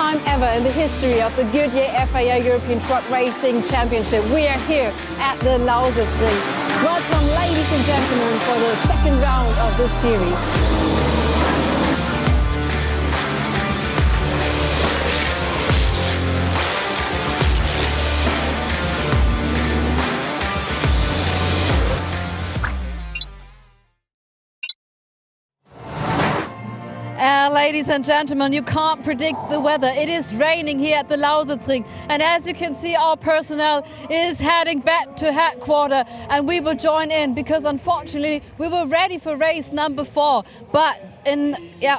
time ever in the history of the Goodyear FIA European Truck Racing Championship, we are here at the Lausitzring. Welcome, ladies and gentlemen, for the second round of this series. Ladies and gentlemen, you can't predict the weather. It is raining here at the Lausitzring, and as you can see, our personnel is heading back to headquarters, and we will join in because unfortunately we were ready for race number 4, but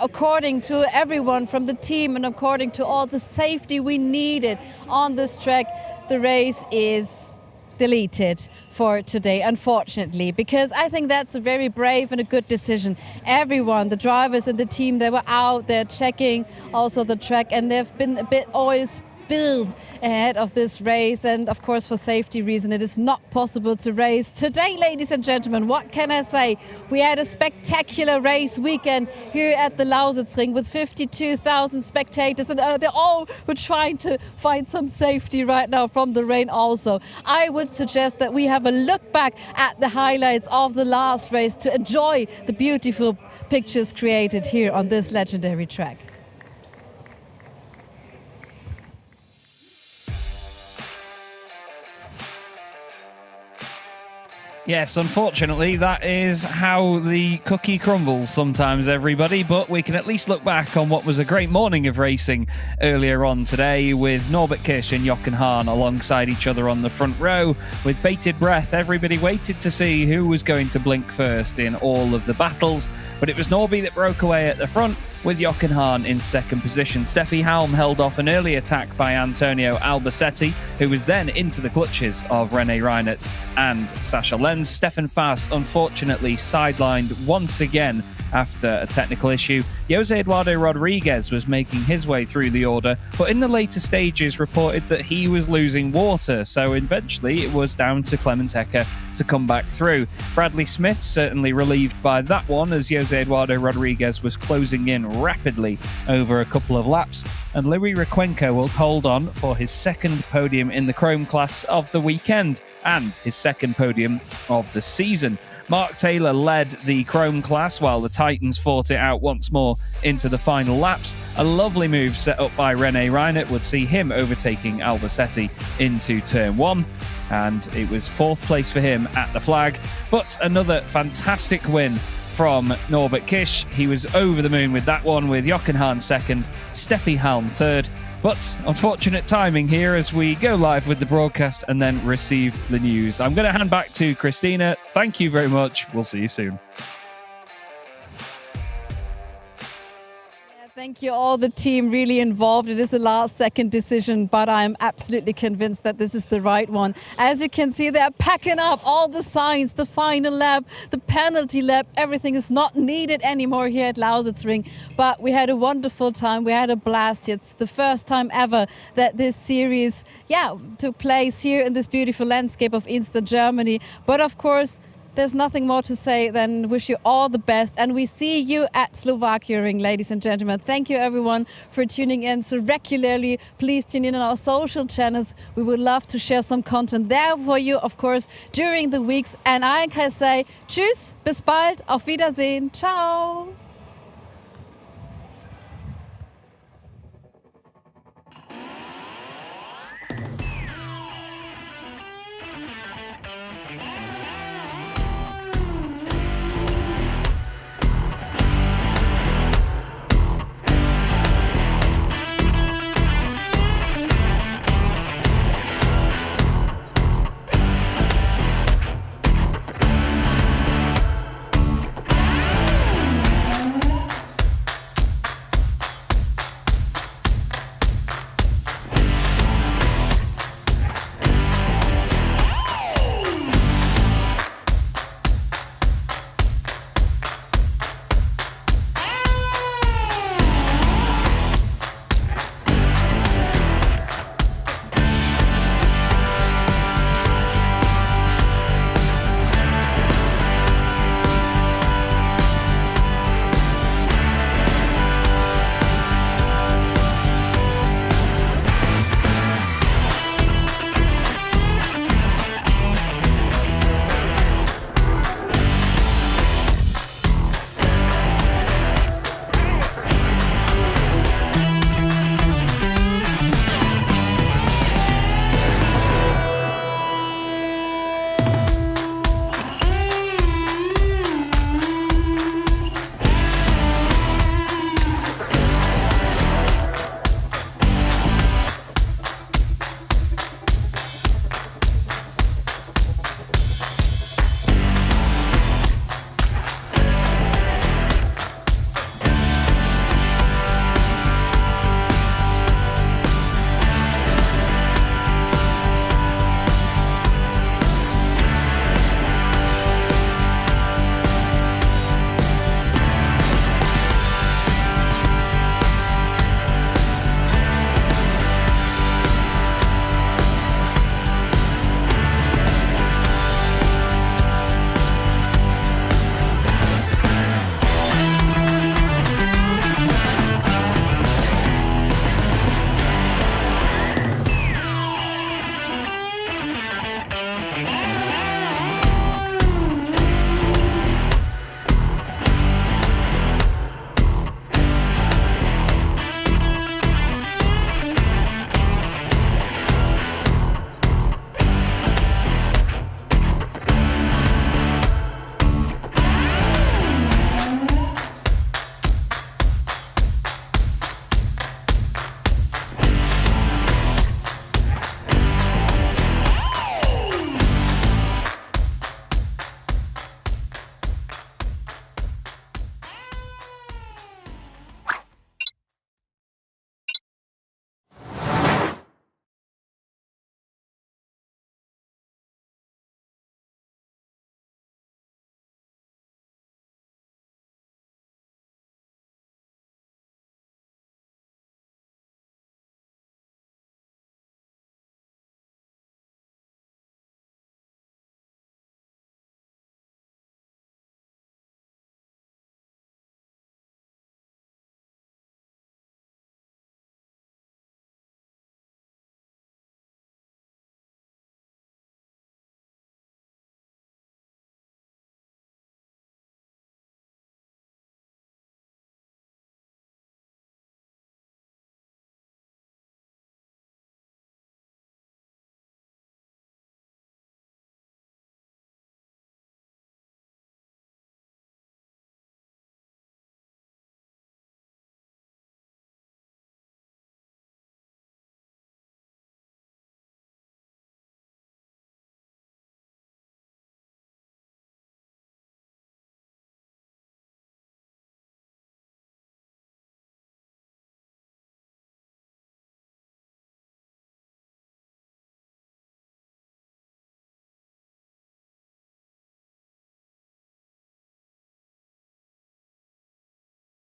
according to everyone from the team and according to all the safety we needed on this track, the race is deleted for today, unfortunately, because I think that's a very brave and a good decision. Everyone, the drivers and the team, they were out there checking also the track, and they've been a bit oil spilled ahead of this race, and of course for safety reason it is not possible to race today. Ladies and gentlemen, what can I say? We had a spectacular race weekend here at the Lausitzring with 52,000 spectators, and they all were trying to find some safety right now from the rain also. I would suggest that we have a look back at the highlights of the last race to enjoy the beautiful pictures created here on this legendary track. Yes, unfortunately, that is how the cookie crumbles sometimes, everybody. But we can at least look back on what was a great morning of racing earlier on today with Norbert Kisch and Jochen Hahn alongside each other on the front row. With bated breath, everybody waited to see who was going to blink first in all of the battles. But it was Norby that broke away at the front, with Jochen Hahn in second position. Steffi Halm held off an early attack by Antonio Albacete, who was then into the clutches of René Reinert and Sascha Lenz. Stefan Faas unfortunately sidelined once again after a technical issue. Jose Eduardo Rodriguez was making his way through the order, but in the later stages reported that he was losing water, so eventually it was down to Clemens Hecker to come back through. Bradley Smith certainly relieved by that one, as Jose Eduardo Rodriguez was closing in rapidly over a couple of laps, and Louis Requenco will hold on for his second podium in the Chrome class of the weekend and his second podium of the season. Mark Taylor led the Chrome class while the Titans fought it out once more into the final laps. A lovely move set up by René Reinert would see him overtaking Albacete into turn 1. And it was 4th place for him at the flag. But another fantastic win from Norbert Kisch. He was over the moon with that one, with Jochen Hahn second, Steffi Halm third. But unfortunate timing here as we go live with the broadcast and then receive the news. I'm going to hand back to Christina. Thank you very much. We'll see you soon. Thank you, all the team really involved. It is a last-second decision, but I'm absolutely convinced that this is the right one. As you can see, they're packing up all the signs, the final lap, the penalty lap. Everything is not needed anymore here at Lausitzring. But we had a wonderful time. We had a blast. It's the first time ever that this series, took place here in this beautiful landscape of Eastern Germany. But of course, there's nothing more to say than wish you all the best, and we see you at Slovakia Ring, ladies and gentlemen. Thank you everyone for tuning in so regularly. Please tune in on our social channels. We would love to share some content there for you, of course, during the weeks. And I can say tschüss, bis bald, auf Wiedersehen, ciao.